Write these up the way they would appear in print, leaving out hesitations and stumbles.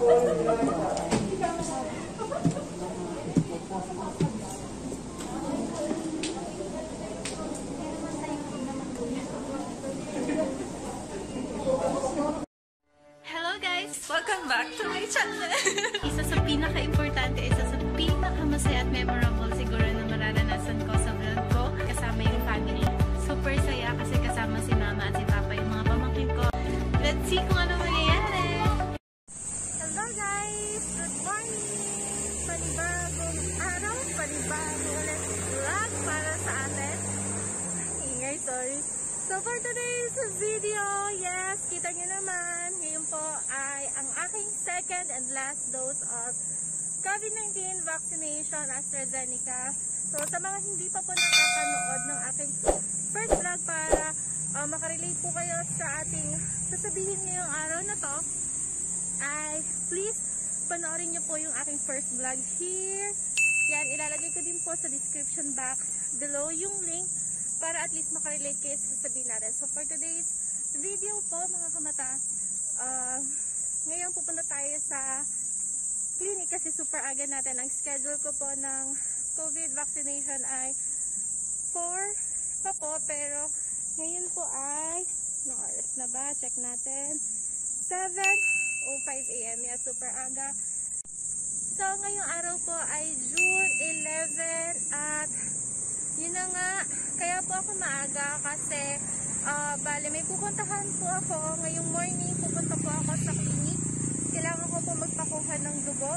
Welcome back to my channel! Isa sa pinaka-importante, isa sa pinaka-masaya at memorable siguro na mararanasan ko sa vlog ko, kasama yung family. Super saya kasi kasama si mama at si papa yung mga pamangkin ko. Let's see kung ano mangyayari! Hello guys! Good morning! Panibagong araw, panibagong ulit vlog para sa atin. Ingay, sorry. So for today's video, yes, kita nyo naman, ngayon po ay ang aking second and last dose of COVID-19 vaccination, AstraZeneca. So sa mga hindi pa po nakakanood ng aking first vlog para makarelate po kayo sa ating sasabihin ngayong araw na to, ay please panoorin nyo po yung aking first vlog here. Yan, ilalagay ko din po sa description box below yung link para at least makarelate kayo sa sasabihin natin. So for today's video po mga kamata, ngayon pupunta tayo sa clinic kasi super aga natin. Ang schedule ko po ng COVID vaccination ay 4 pa po, pero ngayon po ay no oras na ba? Check natin. 7:05 AM. Yeah, super aga. So ngayong araw po ay June 11 at yun na nga, kaya po ako maaga kasi bale may pupuntahan po ako ngayong morning. Pupunta po ako sa clinic. Kailangan ko po magpakuha ng dugo,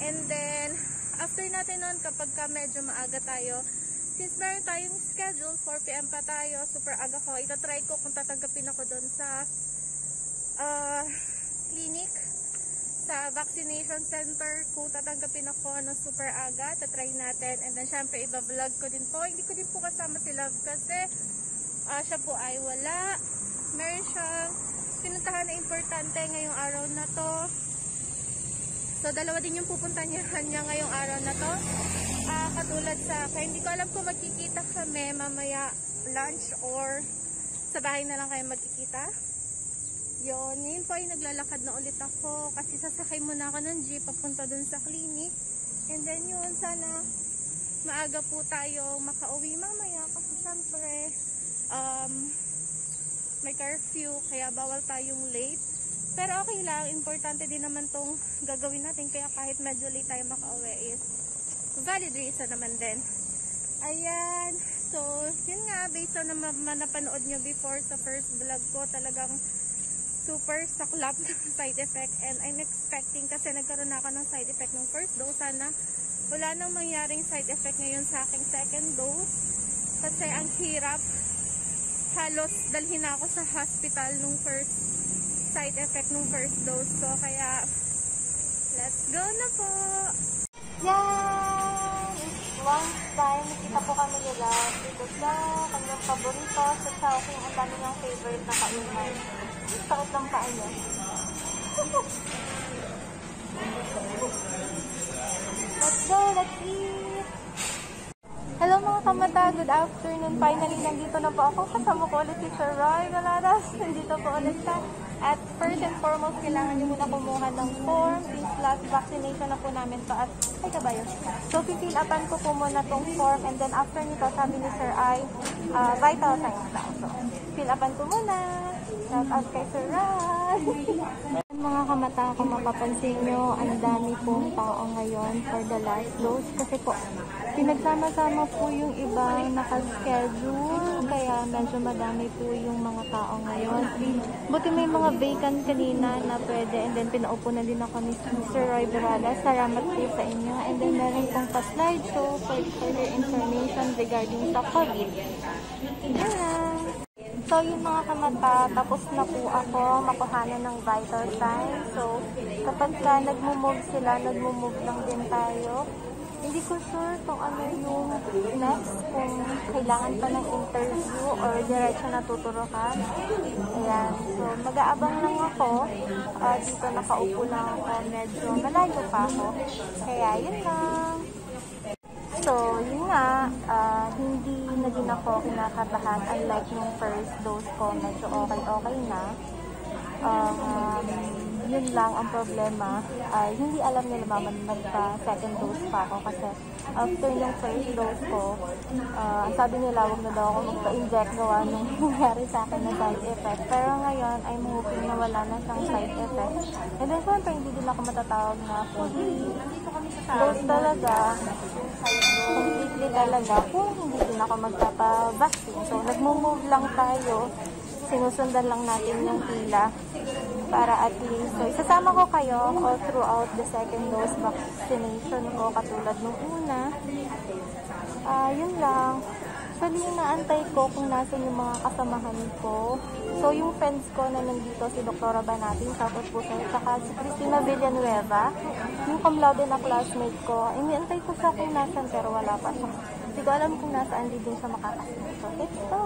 and then after natin nun, kapag ka medyo maaga tayo, since meron tayong schedule 4 PM pa tayo, super aga ko, itatry ko kung tatanggapin ako doon sa clinic, sa vaccination center. Kung tatanggapin ako ng super aga, tatry natin, and then syempre iba-vlog ko din po. Hindi ko din po kasama si Love kasi siya po ay wala. Meron siyang pinuntahan na importante ngayong araw na to. So dalawa din yung pupuntahan niya ngayong araw na to. Katulad sa akin, hindi ko alam kung magkikita kami mamaya lunch or sa bahay na lang kayo magkikita. Yun, ngayon po ay naglalakad na ulit ako kasi sasakay muna ako ng jeep papunta dun sa clinic. And then yun, sana maaga po tayo makauwi mamaya kasi syempre may curfew kaya bawal tayong late. Pero okay lang, importante din naman tong gagawin natin kaya kahit medyo late tayo makauwi is valid reason naman din. Ayan, so yun nga, based on naman napanood nyo before sa first vlog ko, talagang super saklap ng side effect, and I'm expecting kasi nagkaroon ako ng side effect ng first dose. Sana wala nang mangyaring side effect ngayon sa aking second dose kasi ang hirap, halos dalhin ako sa hospital nung first side effect nung first dose ko, kaya let's go na po. Yan! One time nakita po kami nila dito sa kanyang paborito sa Chowking. Ang dami niyang favorite na kainan. Sakit lang paa niya. Let's go, let's eat! Hello mga kamata, good afternoon. Finally, nandito na po ako. Kasama ko ulit si Sir Roy Galadas. Nandito po ulit siya. At first and foremost, kailangan nyo muna kumuha ng form. This last vaccination na po namin to at ay kabayo. So, pipill upan ko po muna tong form, and then after nito, sabi ni Sir ay vital signs daw. So, fill upan ko muna. Shout out kay Sir Roy. Mga kamata, kung mapapansin nyo, ang dami pong tao ngayon for the last dose. Kasi po, pinagsama-sama po yung ibang nakaschedule, kaya medyo madami po yung mga tao ngayon. Buti may mga vacant kanina na pwede, and then pinaupo na din ako ni Sir Roy Baradas. Salamat po sa inyo. And then meron pong pa-slideshow for further information regarding sa COVID. Yan. So, yung mga kamata, tapos na po ako makuhanan ng vital signs. So, kapag ka nagmumove sila, nagmumove lang din tayo. Hindi ko sure kung ano yung next, kung kailangan pa ng interview or diretso na tuturukan. Ayan. So, mag-aabang lang ako. Dito nakaupo lang ako. Medyo malayo pa ako. Kaya, yun lang. So, yun nga, hindi na din ako kinakabahan. Unlike nung first dose ko, medyo okay na. yun lang ang problema ay hindi alam nila mama na nagpa-second dose pa ako kasi after yung first dose ko, sabi nila wag na daw ako magpa-inject gawa nung nangyari sa akin na side effect. Pero ngayon, I'm hoping na wala na siyang side effect. And then, syempre, hindi din ako matatawag na fully dose talaga. Completely talaga kung hindi din ako magpapa-vaccine. So, nagmo-move lang tayo. Sinusundan lang natin yung pila para at least. So, isasama ko kayo all throughout the second dose vaccination ko katulad nung una. Yun lang. Actually, inaantay ko kung nasan yung mga kasamahan ko. So, yung friends ko na nandito, si Dr. Banatin, tapos po siya, saka si Cristina Villanueva, yung cum laude na classmate ko, inaantay ko siya kung nasan, pero wala pa siya. Hindi ko alam kung nasaan, di din siya makakasunod. So, ito.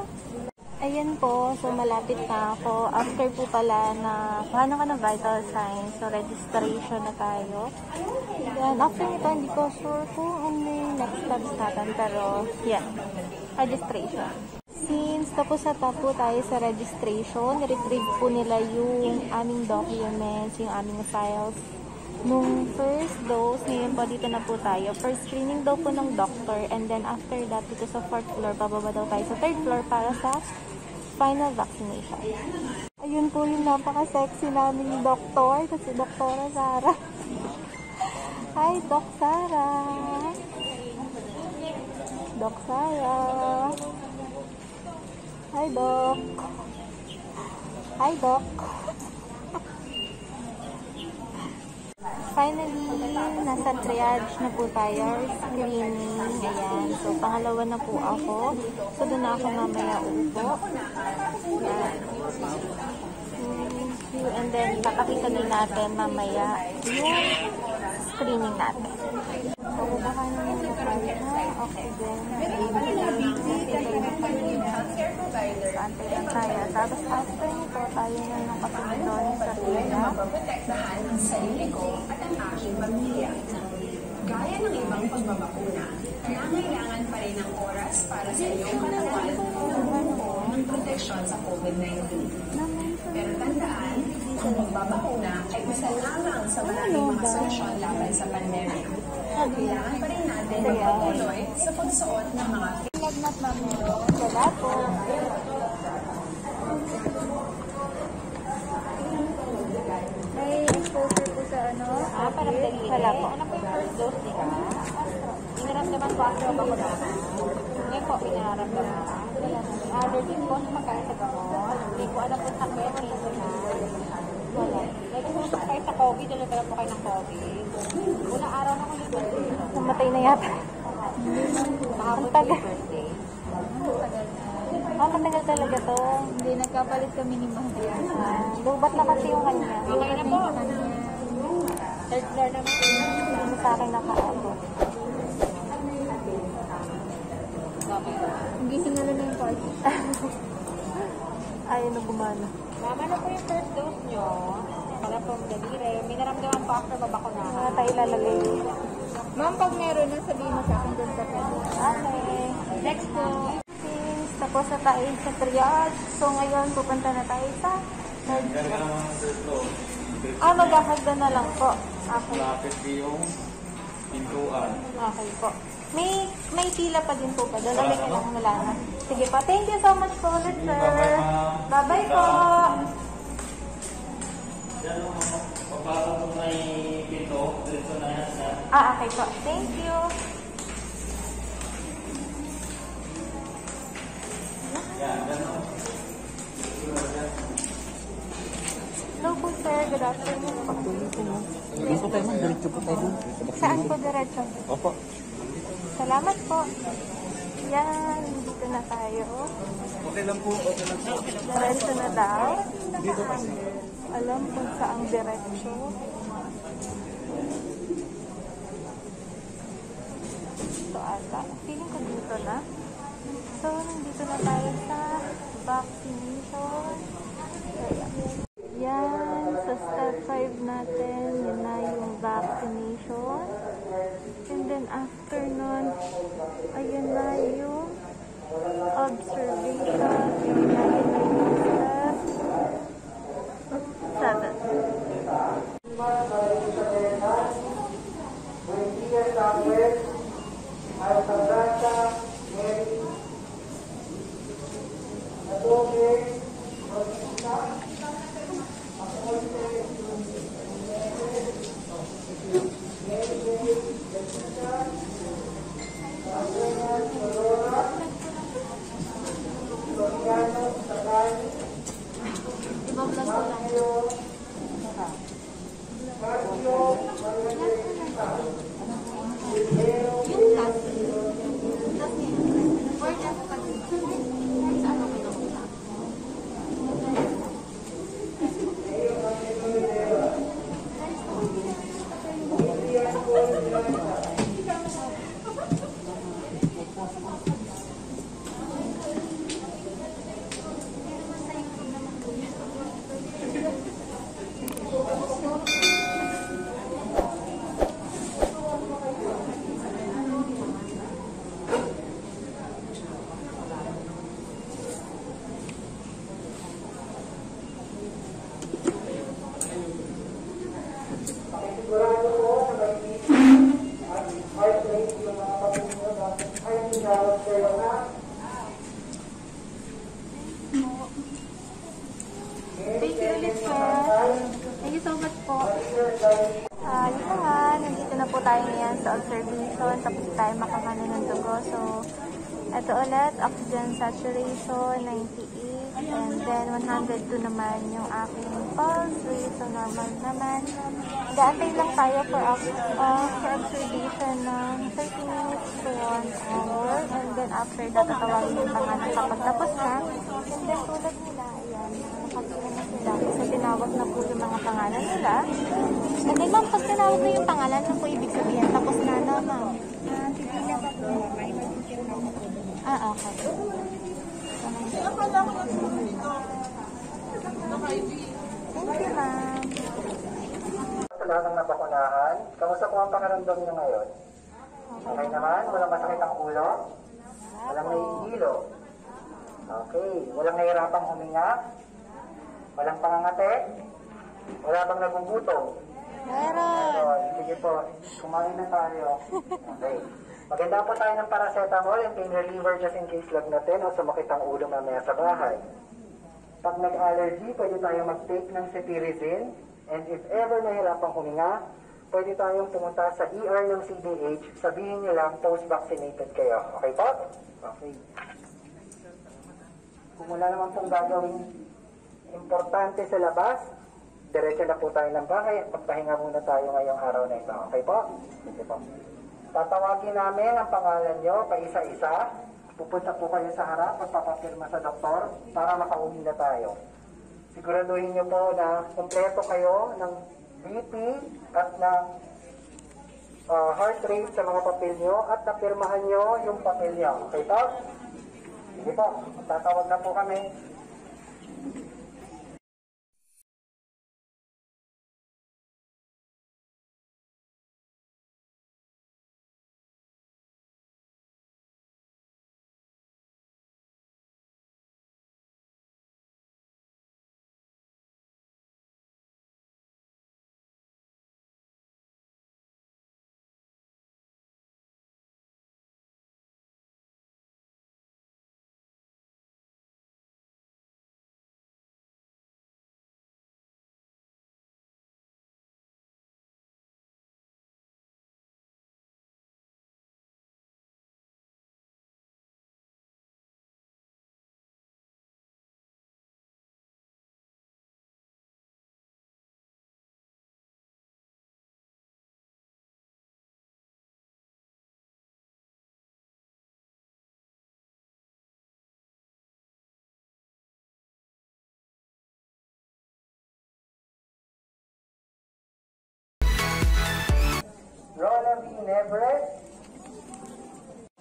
Ayan po, so malapit na ako. After po pala na paano ka ng vital signs, so registration na tayo. Then, after nito, hindi ko sure kung ano yung next steps natin, pero yeah, registration. Since tapos na po tayo sa registration, retrieve po nila yung aming documents, yung aming files. Nung first dose, ngayon po dito na po tayo. First screening daw po ng doctor, and then after that, dito sa 4th floor, pababa daw tayo sa 3rd floor para sa final vaccination. Ayun po yung napaka-sexy naming doktor, kasi Doktora Sara. Hi, Doc Sara! Doc Sara! Hi, Doc! Hi, Doc! Finally, nasa triage na po tayo, screening, ayan. So, pangalawa na po ako. So, doon na ako mamaya upo. Ayan. And then, papakita din natin mamaya yung screening natin. So, baka na muna tayo na oxygen. Pantay lang tayo. Tapos, after nito, tayo na yung kasunod sa pila. Maprotektahan ang sarili ko at ang aking pamilya. Gaya ng ibang pagbabakuna, kailangan pa rin ng oras para sa iyong katawan ng proteksyon sa COVID-19. Pero tandaan, ang pagbabakuna ay isa lamang sa maraming mga solusyon laban sa pandemya. Kailangan pa rin natin magpatuloy sa pagsuot ng mga lagnat namin. Wala po. May exposure po sa ano? Parang dali. Wala po. Ano po yung first dose nila? Inaramdaman po after ba ko na? Ngayon po, inaramdaman. Allergy po sa pagkain sa gamot. Hindi po alam po sakit. Wala. Nag-usap kayo sa COVID. Dalawa po kayo ng COVID. Unang araw na ko yung birthday. Namatay na yata. Mahapon po yung birthday. Matagal talaga to. Hindi, nagkapalit kami ni Mahdi. Lubat na kasi yung kanya. Okay na po. Third floor naman. Hindi sa akin nakaabot. Hindi sinalo na yung party. Ayaw na gumana. Mama na po yung first dose nyo. Para pong daliri. May naramdaman po after babakunahan. Mga tayo ilalagay. Ma'am, pag meron na, sabihin mo sa akin dun sa pwede. Okay. Next po. Since tapos na tayo sa triage, so ngayon pupunta na tayo sa maghahagdan na lang po. Okay. Lapit yung pintuan. Okay po. May pila pa din po ba? Lalagay ka lang wala na. Sige po. Thank you so much po ulit, sir. Bye-bye po. Papasok mo na yung pinto. Dito na yan sa... Okay po. Thank you. Yan, gano'n. Hello po, sir. Good afternoon. Dito tayo man, diretso po tayo. Saan po diretso? Opo. Salamat po. Yan. Dito na tayo. Okay lang po, okay lang po. Diretso na daw. Dito kasi. Alam kung saang diretso. Ito ata. Feeling ko dito na. So, nandito na tayo sa vaccination. Ayan. Yan. Sa step 5 natin, yun na yung vaccination. And then after nun, ayun na yung observation. Yun na yung step 7. Thank you ulit, sir. Thank you so much po. Yun na nga, nandito na po tayo ngayon sa observation. Tapos tayo makakano ng dugo. So, ito ulit, oxygen saturation, 98. And then, 102 naman yung aking pulse rate. So, normal naman. Gaantay lang tayo for observation ng 30 minutes to 1 hour. And then, after that, tatawagin yung pangalan kapag tapos na. And then, tulad nila, ayan, nakapila na sila. So, tinawag na po yung mga pangalan nila. And then, ma'am, pag tinawag na yung pangalan, ano po ibig sabihin? Tapos na, no, ma'am? Okay. Thank you, ma'am. Sa lahat ng nabakunahan, kamusta po ang pakiramdam niyo ngayon? Okay naman? Walang masakit ang ulo? Walang nahihilo? Okay. Walang nahihirapang huminga? Walang pangangate? Wala bang nagugutom? Meron. Sige po, kumain na tayo. Okay. Maganda po tayo ng paracetamol and pain reliever just in case lagnatin o sumakit ang ulo mamaya sa bahay. Pag nag-allergy, pwede tayo mag-take ng cetirizine. And if ever nahirapang huminga, pwede tayong pumunta sa ER ng CDH. Sabihin nyo lang, post-vaccinated kayo. Okay po? Okay. Kung wala naman pong gagawin importante sa labas, diretso na po tayo ng bahay at magpahinga muna tayo ngayong araw na ito. Okay po? Sige po. Tatawagin namin ang pangalan nyo paisa-isa. Pupunta po kayo sa harap at papapirma sa doktor para makauwi na tayo. Siguraduhin nyo po na kompleto kayo ng BP at ng heart rate sa mga papel nyo at napirmahan nyo yung papel nyo. Okay po? Sige po. Tatawag na po kami. Rona B. Nebres.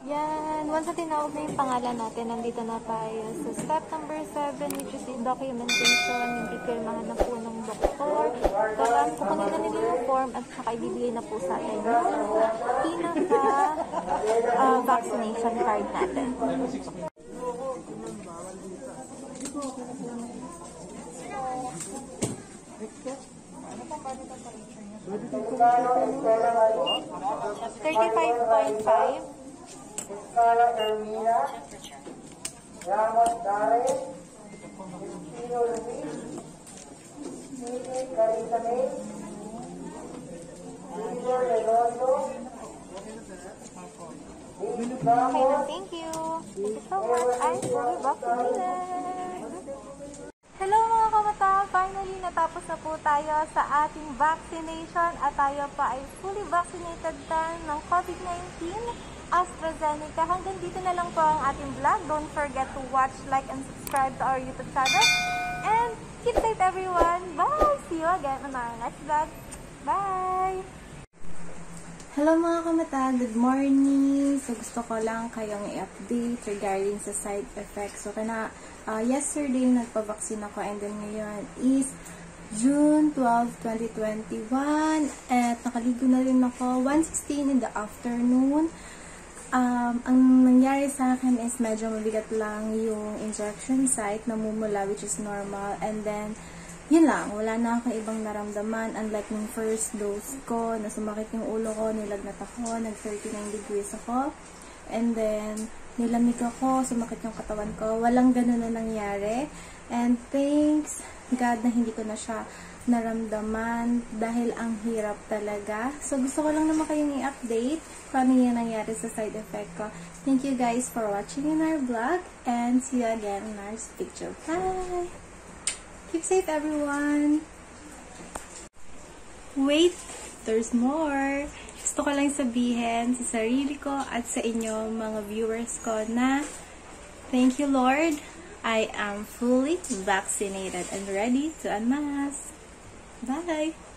Yan. Once na tinawag na yung pangalan natin, nandito na tayo sa step number 7, which is yung documentation, yung ipirmahan na po ng doktor. Kailangan kukunin na nila yung form at saka ibibigay na po sa atin yung pinaka-vaccination card natin. $35.5. Escala Ermina, Ramos Dare, Espino Luis, Miguel Caritame, Igor Redondo, David Okay Ramos, na, thank you. Thank you so much. I'm fully vaccinated. Hello mga kabataan! Finally, natapos na po tayo sa ating vaccination at tayo pa ay fully vaccinated din ng COVID-19 AstraZeneca. Hanggang dito na lang po ang ating vlog. Don't forget to watch, like, and subscribe to our YouTube channel. And keep safe everyone. Bye! See you again on our next vlog. Bye! Hello mga kamata, good morning! So gusto ko lang kayong i-update regarding sa side effects. So yesterday nagpa-vaccine ako and then ngayon is June 12, 2021 at nakaligo na rin ako 1:16 in the afternoon. Ang nangyari sa akin is medyo mabigat lang yung injection site, namumula which is normal, and then yun lang, wala na akong ibang naramdaman. Unlike nung first dose ko, na sumakit yung ulo ko, nilagnat ako, nag-39 degrees ako. And then, nilamig ako, sumakit yung katawan ko. Walang ganun na nangyari. And thanks God na hindi ko na siya naramdaman dahil ang hirap talaga. So, gusto ko lang naman kayong i-update kung ano yung nangyari sa side effect ko. Thank you guys for watching in our vlog and see you again in our picture. Bye! Keep safe, everyone! Wait! There's more! Gusto ko lang sabihin sa sarili ko at sa inyo, mga viewers ko, na thank you, Lord. I am fully vaccinated and ready to unmask. Bye!